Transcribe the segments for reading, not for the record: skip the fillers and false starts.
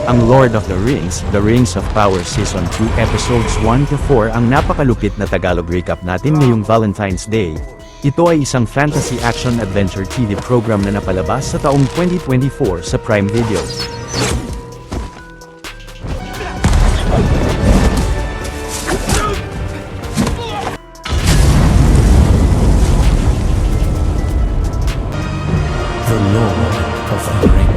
Ang Lord of the Rings of Power Season 2 Episodes 1-4 ang napakalupit na Tagalog recap natin ngayong Valentine's Day. Ito ay isang fantasy action-adventure TV program na napalabas sa taong 2024 sa Prime Video. The Lord of the Rings.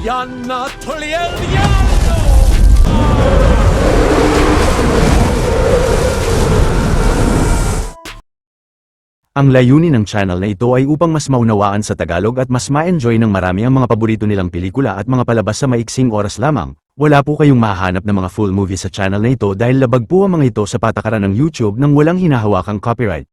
Yanna Tolieliano! Ang layunin ng channel na ito ay upang mas maunawaan sa Tagalog at mas ma-enjoy ng marami ang mga paborito nilang pelikula at mga palabas sa maiksing oras lamang. Wala po kayong mahahanap ng mga full movie sa channel na ito dahil labag po ang mga ito sa patakaran ng YouTube nang walang hinahawakang copyright.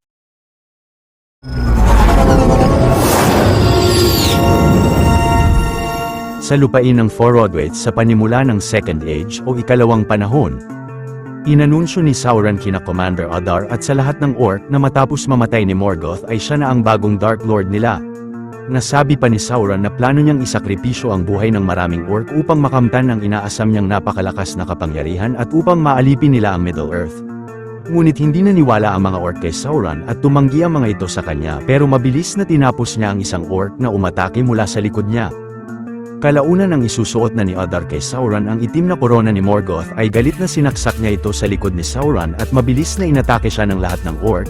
Sa lupain ng Forodwaite sa panimula ng Second Age o ikalawang panahon, inanunsyo ni Sauron kina Commander Adar at sa lahat ng orc na matapos mamatay ni Morgoth ay siya na ang bagong Dark Lord nila. Nasabi pa ni Sauron na plano niyang isakripisyo ang buhay ng maraming orc upang makamtan ang inaasam niyang napakalakas na kapangyarihan at upang maalipin nila ang Middle-earth. Ngunit hindi naniwala ang mga orc kay Sauron at tumanggi ang mga ito sa kanya pero mabilis na tinapos niya ang isang orc na umatake mula sa likod niya. Kalaunan ang isusuot na ni Adar kay Sauron ang itim na korona ni Morgoth ay galit na sinaksak niya ito sa likod ni Sauron at mabilis na inatake siya ng lahat ng orc.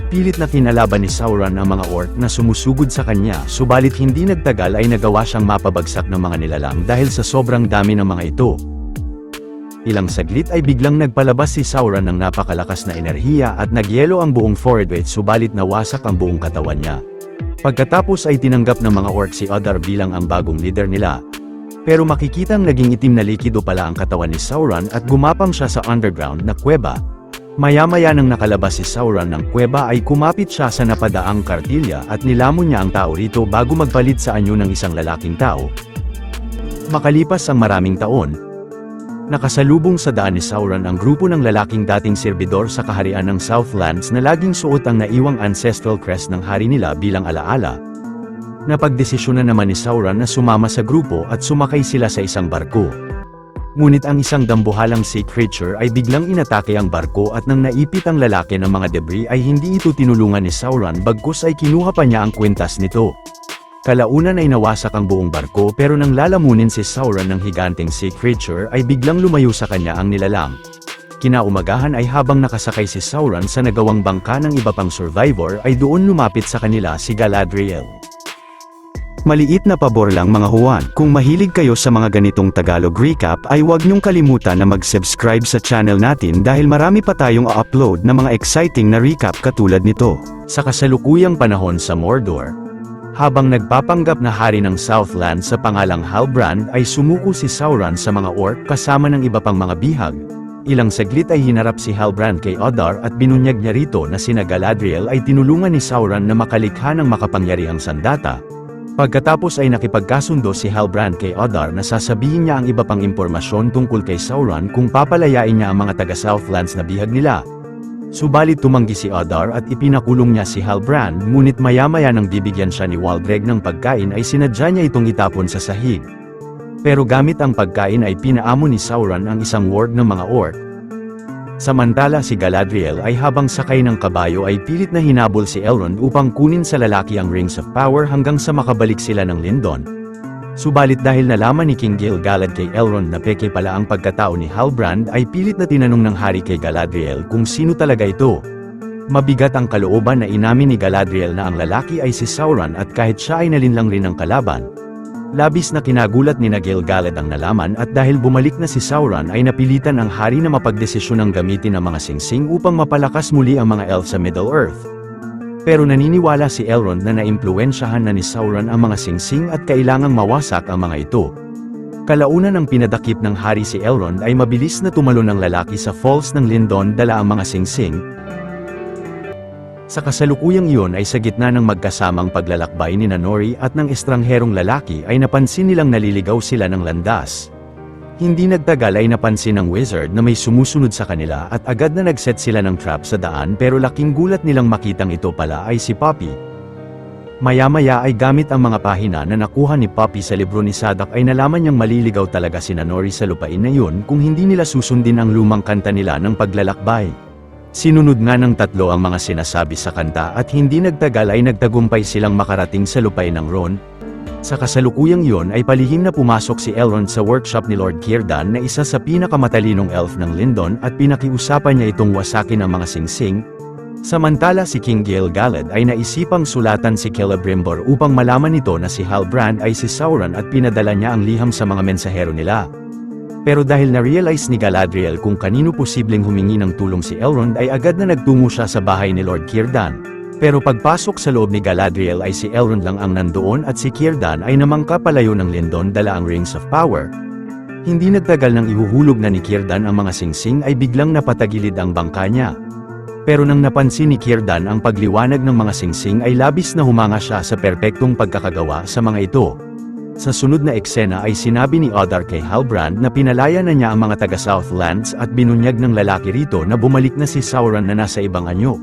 Pilit na kinalaban ni Sauron ang mga orc na sumusugod sa kanya subalit hindi nagtagal ay nagawa siyang mapabagsak ng mga nilalang dahil sa sobrang dami ng mga ito. Ilang saglit ay biglang nagpalabas si Sauron ng napakalakas na enerhiya at nagyelo ang buong Forodwaite subalit nawasak ang buong katawan niya. Pagkatapos ay tinanggap ng mga orc si Adar bilang ang bagong leader nila. Pero makikitang naging itim na likido pala ang katawan ni Sauron at gumapang siya sa underground na kuweba. Maya-maya nang nakalabas si Sauron ng kuweba ay kumapit siya sa napadaang kartilya at nilamon niya ang tao rito bago magpalit sa anyo ng isang lalaking tao. Makalipas ang maraming taon, nakasalubong sa daan ni Sauron ang grupo ng lalaking dating serbidor sa kaharian ng Southlands na laging suot ang naiwang ancestral crest ng hari nila bilang alaala. Napagdesisyonan naman ni Sauron na sumama sa grupo at sumakay sila sa isang barko. Ngunit ang isang dambuhalang sea creature ay biglang inatake ang barko at nang naipit ang lalaki ng mga debris ay hindi ito tinulungan ni Sauron bagkus ay kinuha pa niya ang kwintas nito. Kalaunan ay nawasak ang buong barko pero nang lalamunin si Sauron ng higanteng sea creature ay biglang lumayo sa kanya ang nilalang. Kinaumagahan ay habang nakasakay si Sauron sa nagawang bangka ng iba pang survivor ay doon lumapit sa kanila si Galadriel. Maliit na pabor lang mga huwan, kung mahilig kayo sa mga ganitong Tagalog recap ay huwag niyong kalimutan na mag-subscribe sa channel natin dahil marami pa tayong upload na mga exciting na recap katulad nito. Sa kasalukuyang panahon sa Mordor, habang nagpapanggap na hari ng Southland sa pangalang Halbrand ay sumuko si Sauron sa mga orc kasama ng iba pang mga bihag. Ilang saglit ay hinarap si Halbrand kay Adar at binunyag niya rito na sina Galadriel ay tinulungan ni Sauron na makalikha ng makapangyarihang sandata. Pagkatapos ay nakipagkasundo si Halbrand kay Adar na sasabihin niya ang iba pang impormasyon tungkol kay Sauron kung papalayain niya ang mga taga-Southlands na bihag nila. Subalit tumanggi si Adar at ipinakulong niya si Halbrand, ngunit maya-maya nang bibigyan siya ni Waldreg ng pagkain ay sinadya niya itong itapon sa sahig. Pero gamit ang pagkain ay pinaamo ni Sauron ang isang ward ng mga orc. Samantala si Galadriel ay habang sakay ng kabayo ay pilit na hinabol si Elrond upang kunin sa lalaki ang Rings of Power hanggang sa makabalik sila ng Lindon. Subalit dahil nalaman ni King Gil-galad kay Elrond na peke pala ang pagkatao ni Halbrand ay pilit na tinanong ng hari kay Galadriel kung sino talaga ito. Mabigat ang kalooban na inamin ni Galadriel na ang lalaki ay si Sauron at kahit siya ay nalinlang rin ng kalaban. Labis na kinagulat ni Gil-galad ang nalaman at dahil bumalik na si Sauron ay napilitan ang hari na mapagdesisyon ng gamitin ang mga singsing upang mapalakas muli ang mga elf sa Middle-earth. Pero naniniwala si Elrond na naimpluwensyahan na ni Sauron ang mga singsing at kailangang mawasak ang mga ito. Kalaunan ng pinadakip ng hari si Elrond ay mabilis na tumalon ng lalaki sa Falls ng Lindon dala ang mga singsing. Sa kasalukuyang iyon ay sa gitna ng magkasamang paglalakbay ni Nori at ng estrangherong lalaki ay napansin nilang naliligaw sila ng landas. Hindi nagtagal ay napansin ng wizard na may sumusunod sa kanila at agad na nagset sila ng trap sa daan pero laking gulat nilang makitang ito pala ay si Poppy. Maya-maya ay gamit ang mga pahina na nakuha ni Poppy sa libro ni Sadak ay nalaman niyang maliligaw talaga si Nori sa lupain na yun kung hindi nila susundin ang lumang kanta nila ng paglalakbay. Sinunod nga ng tatlo ang mga sinasabi sa kanta at hindi nagtagal ay nagtagumpay silang makarating sa lupain ng Ron. Sa kasalukuyang iyon ay palihim na pumasok si Elrond sa workshop ni Lord Círdan na isa sa pinakamatalinong elf ng Lindon at pinakiusapan niya itong wasakin ang mga singsing. Samantala si King Gil-galad ay naisipang sulatan si Celebrimbor upang malaman nito na si Halbrand ay si Sauron at pinadala niya ang liham sa mga mensahero nila. Pero dahil na-realize ni Galadriel kung kanino posibleng humingi ng tulong si Elrond ay agad na nagtungo siya sa bahay ni Lord Círdan. Pero pagpasok sa loob ni Galadriel ay si Elrond lang ang nandoon at si Círdan ay namangka palayo ng Lindon dala ang Rings of Power. Hindi nagtagal nang ihuhulog na ni Círdan ang mga singsing ay biglang napatagilid ang bangka niya. Pero nang napansin ni Círdan ang pagliwanag ng mga singsing ay labis na humanga siya sa perpektong pagkakagawa sa mga ito. Sa sunod na eksena ay sinabi ni Adar kay Halbrand na pinalaya na niya ang mga taga Southlands at binunyag ng lalaki rito na bumalik na si Sauron na nasa ibang anyo.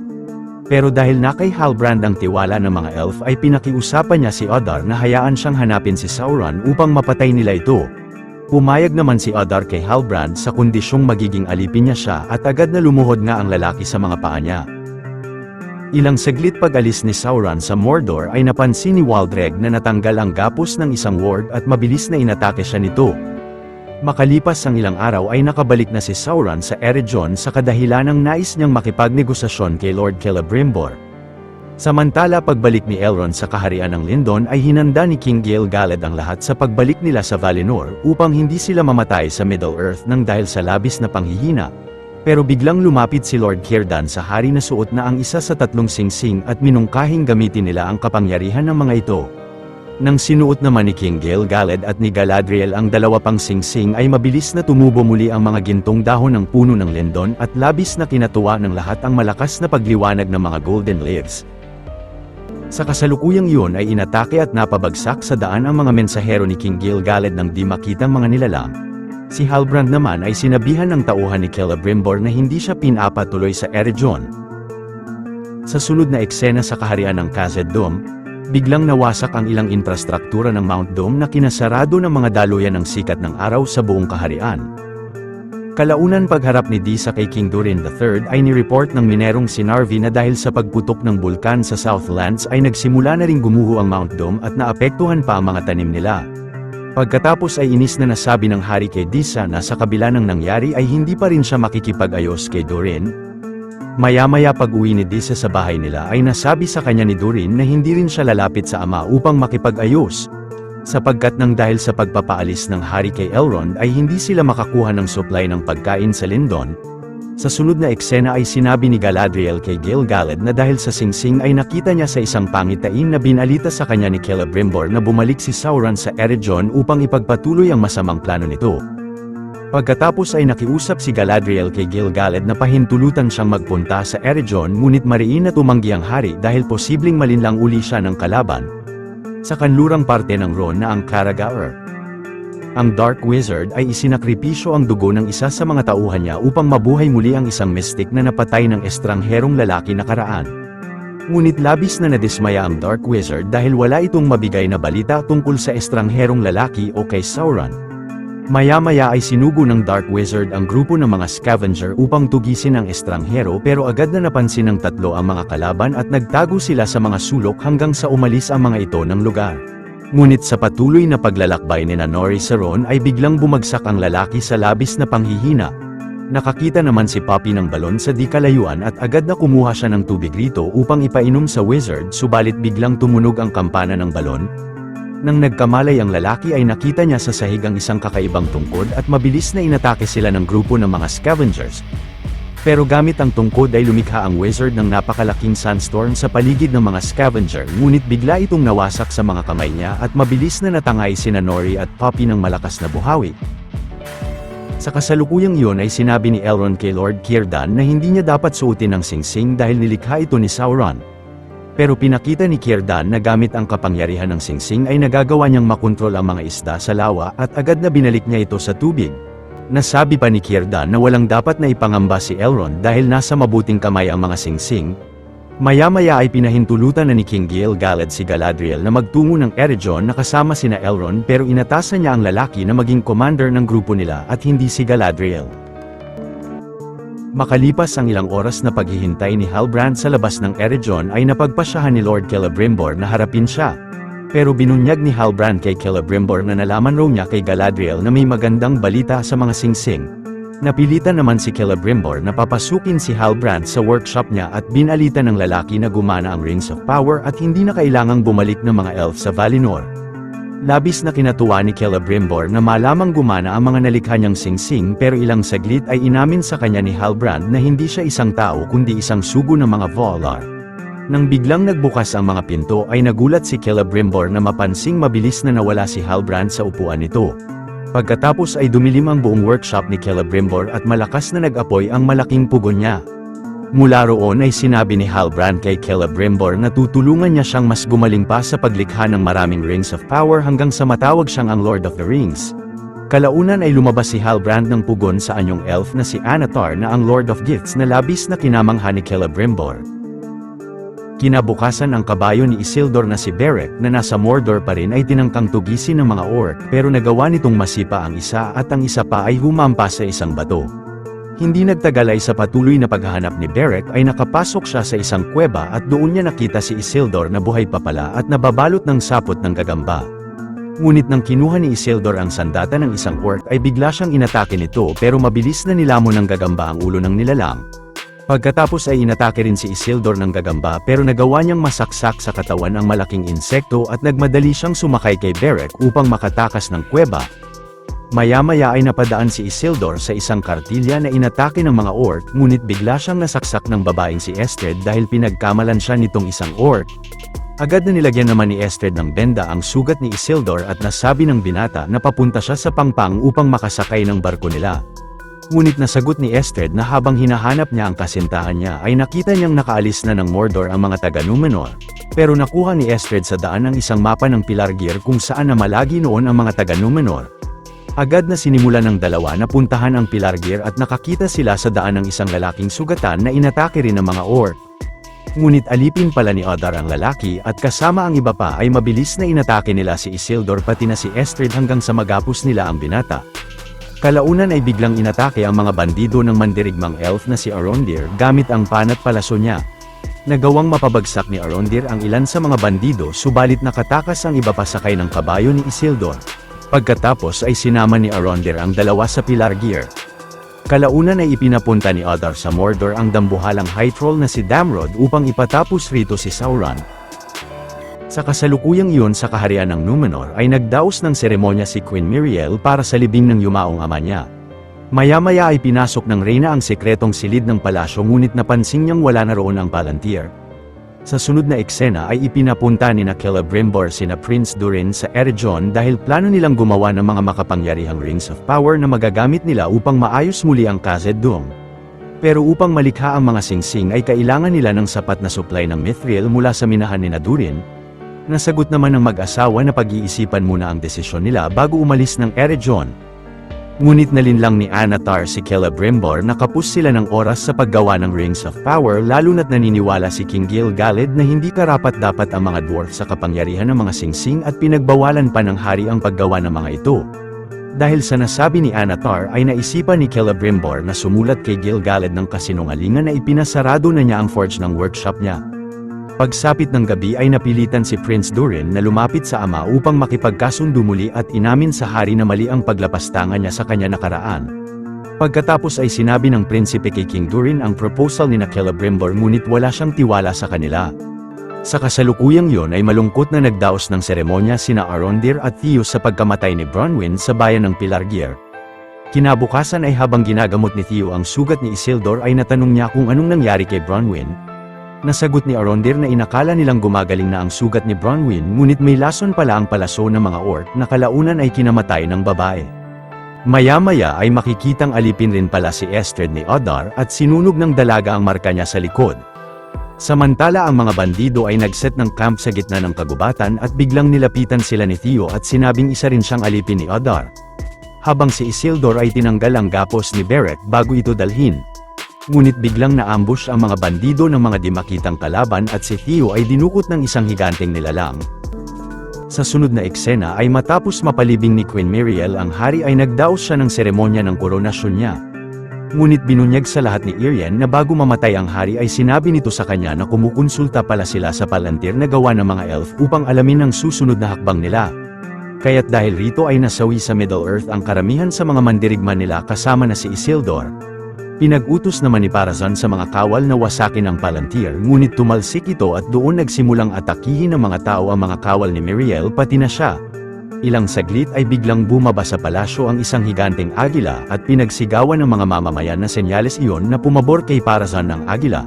Pero dahil na kay Halbrand ang tiwala ng mga elf ay pinakiusapan niya si Adar na hayaan siyang hanapin si Sauron upang mapatay nila ito. Pumayag naman si Adar kay Halbrand sa kondisyong magiging alipin niya siya at agad na lumuhod nga ang lalaki sa mga paa niya. Ilang saglit pag-alis ni Sauron sa Mordor ay napansin ni Waldreg na natanggal ang gapos ng isang ward at mabilis na inatake siya nito. Makalipas ang ilang araw ay nakabalik na si Sauron sa Eregion sa kadahilanang nais niyang makipagnegosasyon kay Lord Celebrimbor. Samantala pagbalik ni Elrond sa kaharian ng Lindon ay hinanda ni King Gil-galad ang lahat sa pagbalik nila sa Valinor upang hindi sila mamatay sa Middle-earth nang dahil sa labis na panghihina. Pero biglang lumapit si Lord Círdan sa hari na suot na ang isa sa tatlong singsing at minungkahing gamitin nila ang kapangyarihan ng mga ito. Nang sinuot naman ni King Gil-galad at ni Galadriel ang dalawa pang singsing ay mabilis na tumubo muli ang mga gintong dahon ng puno ng Lindon at labis na kinatuwa ng lahat ang malakas na pagliwanag ng mga golden leaves. Sa kasalukuyang iyon ay inatake at napabagsak sa daan ang mga mensahero ni King Gil-galad ng di makitang mga nilalang. Si Halbrand naman ay sinabihan ng tauhan ni Celebrimbor na hindi siya pinapatuloy sa Eregion. Sa sunod na eksena sa kaharian ng Khazad-dûm, biglang nawasak ang ilang infrastruktura ng Mount Doom na kinasarado ng mga daluyan ng sikat ng araw sa buong kaharian. Kalaunan pagharap ni Disa kay King Durin III ay nireport ng minerong si Narvi na dahil sa pagputok ng bulkan sa Southlands ay nagsimula na ring gumuho ang Mount Doom at naapektuhan pa ang mga tanim nila. Pagkatapos ay inis na nasabi ng hari kay Disa na sa kabila ng nangyari ay hindi pa rin siya makikipag-ayos kay Durin. Maya-maya pag-uwi ni Disa sa bahay nila ay nasabi sa kanya ni Durin na hindi rin siya lalapit sa ama upang makipag-ayos. Sapagkat nang dahil sa pagpapaalis ng hari kay Elrond ay hindi sila makakuha ng supply ng pagkain sa Lindon. Sa sunod na eksena ay sinabi ni Galadriel kay Gil-galad na dahil sa singsing ay nakita niya sa isang pangitain na binalita sa kanya ni Celebrimbor na bumalik si Sauron sa Eregion upang ipagpatuloy ang masamang plano nito. Pagkatapos ay nakiusap si Galadriel kay Gil-galad na pahintulutan siyang magpunta sa Eregion ngunit mariin na tumanggi ang hari dahil posibleng malinlang uli siya ng kalaban. Sa kanlurang parte ng Ron na ang Caragaer, ang Dark Wizard ay isinakripisyo ang dugo ng isa sa mga tauhan niya upang mabuhay muli ang isang mystic na napatay ng estrangherong lalaki nakaraan. Ngunit labis na nadismaya ang Dark Wizard dahil wala itong mabigay na balita tungkol sa estrangherong lalaki o kay Sauron. Maya-maya ay sinugo ng Dark Wizard ang grupo ng mga scavenger upang tugisin ang estranghero pero agad na napansin ng tatlo ang mga kalaban at nagtago sila sa mga sulok hanggang sa umalis ang mga ito ng lugar. Ngunit sa patuloy na paglalakbay ni Nori sa Ron ay biglang bumagsak ang lalaki sa labis na panghihina. Nakakita naman si Poppy ng balon sa di kalayuan at agad na kumuha siya ng tubig rito upang ipainom sa wizard, subalit biglang tumunog ang kampana ng balon. Nang nagkamalay ang lalaki ay nakita niya sa sahig ang isang kakaibang tungkod at mabilis na inatake sila ng grupo ng mga scavengers. Pero gamit ang tungkod ay lumikha ang wizard ng napakalaking sandstorm sa paligid ng mga scavenger, ngunit bigla itong nawasak sa mga kamay niya at mabilis na natangay sina Nori at Poppy ng malakas na buhawi. Sa kasalukuyang iyon ay sinabi ni Elrond kay Lord Círdan na hindi niya dapat suotin ang singsing dahil nilikha ito ni Sauron. Pero pinakita ni Círdan na gamit ang kapangyarihan ng singsing ay nagagawa niyang makontrol ang mga isda sa lawa at agad na binalik niya ito sa tubig. Nasabi pa ni Círdan na walang dapat na ipangamba si Elrond dahil nasa mabuting kamay ang mga singsing. Maya-maya ay pinahintulutan na ni King Gil-galad si Galadriel na magtungo ng Eregion na kasama sina Elrond, pero inatasan niya ang lalaki na maging commander ng grupo nila at hindi si Galadriel. Makalipas ang ilang oras na paghihintay ni Halbrand sa labas ng Eregion ay napagpasyahan ni Lord Celebrimbor na harapin siya. Pero binunyag ni Halbrand kay Celebrimbor na nalaman raw niya kay Galadriel na may magandang balita sa mga singsing. Napilitan naman si Celebrimbor na papasukin si Halbrand sa workshop niya at binalitan ng lalaki na gumana ang Rings of Power at hindi na kailangang bumalik ng mga elf sa Valinor. Labis na kinatuwa ni Celebrimbor na malamang gumana ang mga nalikha niyang singsing, pero ilang saglit ay inamin sa kanya ni Halbrand na hindi siya isang tao kundi isang sugo ng mga Valar. Nang biglang nagbukas ang mga pinto ay nagulat si Celebrimbor na mapansing mabilis na nawala si Halbrand sa upuan nito. Pagkatapos ay dumilim ang buong workshop ni Celebrimbor at malakas na nag-apoy ang malaking pugon niya. Mula roon ay sinabi ni Halbrand kay Celebrimbor na tutulungan niya siyang mas gumaling pa sa paglikha ng maraming Rings of Power hanggang sa matawag siyang ang Lord of the Rings. Kalaunan ay lumabas si Halbrand ng pugon sa anyong elf na si Anatar na ang Lord of Gifts na labis na kinamangha ni Celebrimbor. Kinabukasan ang kabayo ni Isildur na si Beric na nasa Mordor pa rin ay tinangkang tugisin ng mga orc, pero nagawa nitong masipa ang isa at ang isa pa ay humampa sa isang bato. Hindi nagtagal ay sa patuloy na paghahanap ni Beric ay nakapasok siya sa isang kuweba at doon niya nakita si Isildur na buhay pa pala at nababalot ng sapot ng gagamba. Ngunit nang kinuha ni Isildur ang sandata ng isang orc ay bigla siyang inatake nito, pero mabilis na nilamon ng gagamba ang ulo ng nilalang. Pagkatapos ay inatake rin si Isildur ng gagamba, pero nagawa niyang masaksak sa katawan ang malaking insekto at nagmadali siyang sumakay kay Beric upang makatakas ng kuweba. Maya-maya ay napadaan si Isildur sa isang kartilya na inatake ng mga orc, ngunit bigla siyang nasaksak ng babaeng si Estred dahil pinagkamalan siya nitong isang orc. Agad na nilagyan naman ni Estred ng benda ang sugat ni Isildur at nasabi ng binata na papunta siya sa pangpang upang makasakay ng barko nila. Ngunit nasagot ni Estred na habang hinahanap niya ang kasintahan niya ay nakita niyang nakaalis na ng Mordor ang mga taga-Númenor. Pero nakuha ni Estred sa daan ang isang mapa ng Pelargir kung saan namalagi noon ang mga taga-Númenor. Agad na sinimulan ng dalawa na puntahan ang Pelargir at nakakita sila sa daan ng isang lalaking sugatan na inatake rin ng mga orc. Ngunit alipin pala ni Adar ang lalaki at kasama ang iba pa ay mabilis na inatake nila si Isildur pati na si Estred hanggang sa magapos nila ang binata. Kalaunan ay biglang inatake ang mga bandido ng mandirigmang elf na si Arondir gamit ang panat palaso niya. Nagawang mapabagsak ni Arondir ang ilan sa mga bandido, subalit nakatakas ang iba pa sakay ng kabayo ni Isildur. Pagkatapos ay sinama ni Arondir ang dalawa sa Pelargir. Kalaunan ay ipinapunta ni Adar sa Mordor ang dambuhalang high troll na si Damrod upang ipatapos rito si Sauron. Sa kasalukuyang iyon sa kaharian ng Númenor ay nagdaos ng seremonya si Queen Miriel para sa libing ng yumaong ama niya. Maya-maya ay pinasok ng reyna ang sekretong silid ng palasyo, ngunit napansin niyang wala na roon ang Palantir. Sa sunod na eksena ay ipinapunta ni Celebrimbor sina Prince Durin sa Eregion dahil plano nilang gumawa ng mga makapangyarihang Rings of Power na magagamit nila upang maayos muli ang Khazad-dûm. Pero upang malikha ang mga singsing ay kailangan nila ng sapat na supply ng mithril mula sa minahan ni Durin. Nasagot naman ng mag-asawa na pag-iisipan muna ang desisyon nila bago umalis ng Eregion. Ngunit nalinlang ni Anatar si Celebrimbor na kapos sila ng oras sa paggawa ng Rings of Power, lalo na't naniniwala si King Gil-galad na hindi karapat-dapat ang mga dwarf sa kapangyarihan ng mga singsing at pinagbawalan pa ng hari ang paggawa ng mga ito. Dahil sa nasabi ni Anatar ay naisipan ni Celebrimbor na sumulat kay Gil-galad ng kasinungalingan na ipinasarado na niya ang forge ng workshop niya. Pagsapit ng gabi ay napilitan si Prince Durin na lumapit sa ama upang makipagkasundo muli at inamin sa hari na mali ang paglapastangan niya sa kanya nakaraan. Pagkatapos ay sinabi ng prinsipe kay King Durin ang proposal ni Celebrimbor ngunit wala siyang tiwala sa kanila. Sa kasalukuyang yon ay malungkot na nagdaos ng seremonya sina Arondir at Theus sa pagkamatay ni Bronwyn sa bayan ng Pelargir. Kinabukasan ay habang ginagamot ni Theo ang sugat ni Isildur ay natanong niya kung anong nangyari kay Bronwyn. Nasagot ni Arondir na inakala nilang gumagaling na ang sugat ni Bronwyn ngunit may lason pala ang palaso ng mga orc na kalaunan ay kinamatay ng babae. Maya-maya ay makikitang alipin rin pala si Estred ni Adar at sinunog ng dalaga ang marka niya sa likod. Samantala ang mga bandido ay nagset ng camp sa gitna ng kagubatan at biglang nilapitan sila ni Theo at sinabing isa rin siyang alipin ni Adar. Habang si Isildur ay tinanggal ang gapos ni Beric bago ito dalhin. Ngunit biglang na-ambush ang mga bandido ng mga di makitang kalaban at si Theo ay dinukot ng isang higanteng nilalang. Sa sunod na eksena ay matapos mapalibing ni Queen Miriel ang hari ay nagdaos siya ng seremonya ng koronasyon niya. Ngunit binunyag sa lahat ni Irian na bago mamatay ang hari ay sinabi nito sa kanya na kumukonsulta pala sila sa palantir na gawa ng mga elf upang alamin ang susunod na hakbang nila. Kaya't dahil rito ay nasawi sa Middle-earth ang karamihan sa mga mandirigma nila kasama na si Isildur. Pinag-utos naman ni Parazon sa mga kawal na wasakin ang palantir ngunit tumalsik ito at doon nagsimulang atakihin ng mga tao ang mga kawal ni Miriel pati na siya. Ilang saglit ay biglang bumaba sa palasyo ang isang higanteng agila at pinagsigawan ng mga mamamayan na senyales iyon na pumabor kay Parazon ng agila.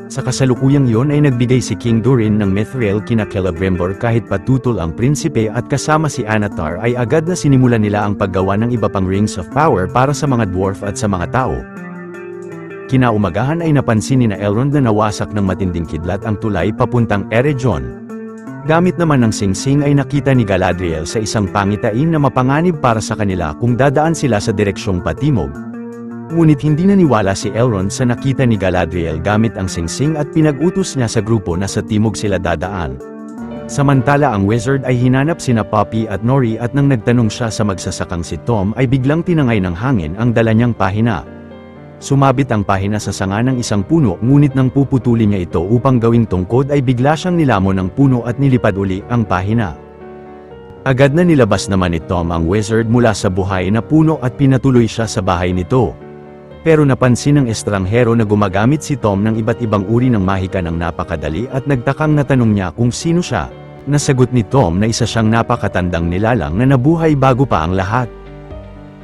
Sa kasalukuyang iyon ay nagbigay si King Durin ng Mithril kina Celebrimbor kahit patutol ang prinsipe at kasama si Anatar ay agad na sinimulan nila ang paggawa ng iba pang rings of power para sa mga dwarf at sa mga tao. Kinaumagahan ay napansin ni Elrond na nawasak ng matinding kidlat ang tulay papuntang Eregion. Gamit naman ng singsing ay nakita ni Galadriel sa isang pangitain na mapanganib para sa kanila kung dadaan sila sa direksyong patimog. Ngunit hindi naniwala si Elrond sa nakita ni Galadriel gamit ang singsing at pinag-utos niya sa grupo na sa timog sila dadaan. Samantala ang wizard ay hinanap sina Poppy at Nori at nang nagtanong siya sa magsasakang si Tom ay biglang tinangay ng hangin ang dala niyang pahina. Sumabit ang pahina sa sanga ng isang puno ngunit nang puputulin niya ito upang gawing tungkod ay bigla siyang nilamon ng puno at nilipad uli ang pahina. Agad na nilabas naman ni Tom ang wizard mula sa buhay na puno at pinatuloy siya sa bahay nito. Pero napansin ng estranghero na gumagamit si Tom ng iba't ibang uri ng mahika ng napakadali at nagtakang natanong niya kung sino siya. Nasagot ni Tom na isa siyang napakatandang nilalang na nabuhay bago pa ang lahat.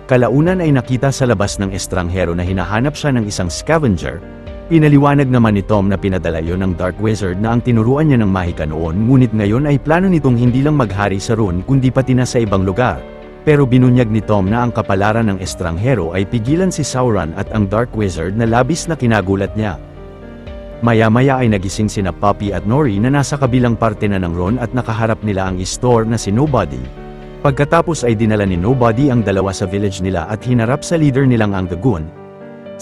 Kalaunan ay nakita sa labas ng estranghero na hinahanap siya ng isang scavenger. Pinaliwanag naman ni Tom na pinadala yon ng Dark Wizard na ang tinuruan niya ng mahika noon ngunit ngayon ay plano nitong hindi lang maghari sa Rune kundi pati na sa ibang lugar. Pero binunyag ni Tom na ang kapalaran ng estranghero ay pigilan si Sauron at ang Dark Wizard na labis na kinagulat niya. Maya-maya ay nagising sina Poppy at Nori na nasa kabilang parte na ng Rune at nakaharap nila ang istor na si Nobody. Pagkatapos ay dinala ni Nobody ang dalawa sa village nila at hinarap sa leader nilang ang Dagon.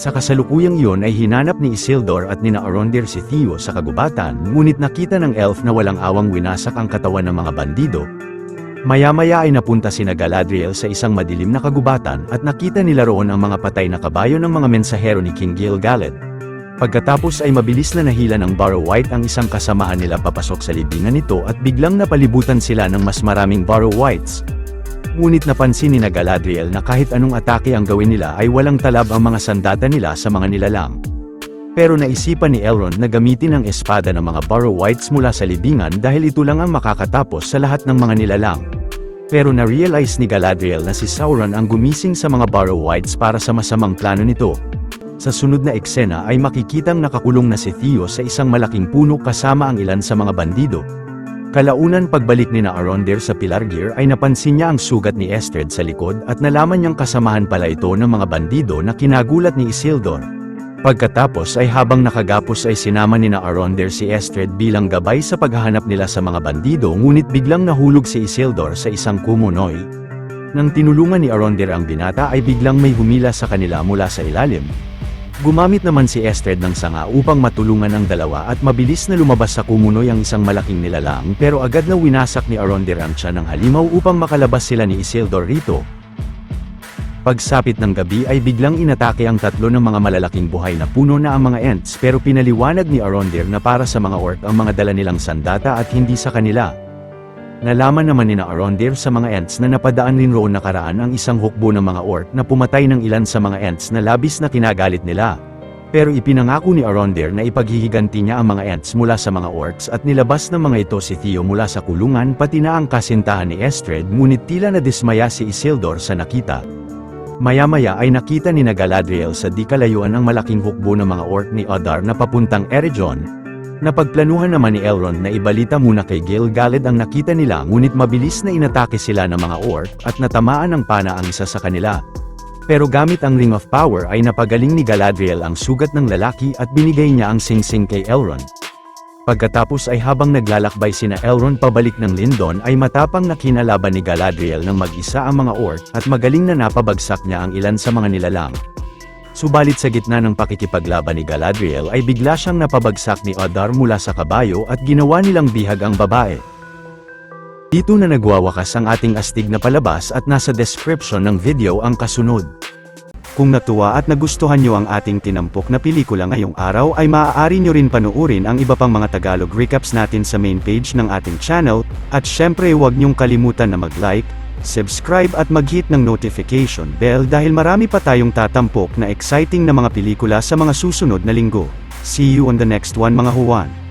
Sa kasalukuyang iyon ay hinanap ni Isildur at nina Arondir si Theo sa kagubatan ngunit nakita ng elf na walang awang winasak ang katawan ng mga bandido. Maya-maya ay napunta sina Galadriel sa isang madilim na kagubatan at nakita nila roon ang mga patay na kabayo ng mga mensahero ni King Gil-galad. Pagkatapos ay mabilis na nahila ng Barrow Wight ang isang kasamahan nila papasok sa libingan nito at biglang napalibutan sila ng mas maraming Barrow Wights. Ngunit napansin ni Galadriel na kahit anong atake ang gawin nila ay walang talab ang mga sandata nila sa mga nilalang. Pero naisipan ni Elrond na gamitin ang espada ng mga Barrow Wights mula sa libingan dahil ito lang ang makakatapos sa lahat ng mga nilalang. Pero na-realize ni Galadriel na si Sauron ang gumising sa mga Barrow Wights para sa masamang plano nito. Sa sunod na eksena ay makikitang nakakulong na si Theo sa isang malaking puno kasama ang ilan sa mga bandido. Kalaunan pagbalik ni Arondir sa Pelargir ay napansin niya ang sugat ni Estred sa likod at nalaman niyang kasamahan pala ito ng mga bandido na kinagulat ni Isildur. Pagkatapos ay habang nakagapos ay sinama ni Arondir si Estred bilang gabay sa paghahanap nila sa mga bandido ngunit biglang nahulog si Isildur sa isang kumunoy. Nang tinulungan ni Arondir ang binata ay biglang may humila sa kanila mula sa ilalim. Gumamit naman si Estred ng sanga upang matulungan ang dalawa at mabilis na lumabas sa kumunoy ang isang malaking nilalang pero agad na winasak ni Arondir ang tiyan ng halimaw upang makalabas sila ni Isildur rito. Pagsapit ng gabi ay biglang inatake ang tatlo ng mga malalaking buhay na puno na ang mga Ents pero pinaliwanag ni Arondir na para sa mga orc ang mga dala nilang sandata at hindi sa kanila. Nalaman naman ni Arondir sa mga Ents na napadaan rin roon nakaraan ang isang hukbo ng mga orc na pumatay ng ilan sa mga Ents na labis na kinagalit nila. Pero ipinangako ni Arondir na ipaghihiganti niya ang mga Ents mula sa mga orcs at nilabas ng mga ito si Theo mula sa kulungan pati na ang kasintahan ni Estred ngunit tila na dismaya si Isildur sa nakita. Maya-maya ay nakita ni Galadriel sa di kalayuan ang malaking hukbo ng mga orc ni Adar na papuntang Eregion. Napagplanuhan naman ni Elrond na ibalita muna kay Gil-galad ang nakita nila ngunit mabilis na inatake sila ng mga orc at natamaan ng pana ang isa sa kanila. Pero gamit ang Ring of Power ay napagaling ni Galadriel ang sugat ng lalaki at binigay niya ang singsing kay Elrond. Pagkatapos ay habang naglalakbay sina Elrond pabalik ng Lindon ay matapang na kinalaban ni Galadriel ng mag-isa ang mga orc at magaling na napabagsak niya ang ilan sa mga nilalang. Subalit sa gitna ng pakikipaglaban ni Galadriel ay bigla siyang napabagsak ni Adar mula sa kabayo at ginawa nilang bihag ang babae. Dito na nagwawakas ang ating astig na palabas at nasa description ng video ang kasunod. Kung natuwa at nagustuhan nyo ang ating tinampok na pelikula ngayong araw ay maaari nyo rin panuorin ang iba pang mga Tagalog recaps natin sa main page ng ating channel, at syempre huwag nyong kalimutan na mag-like, subscribe at mag-hit ng notification bell dahil marami pa tayong tatampok na exciting na mga pelikula sa mga susunod na linggo. See you on the next one mga Juan.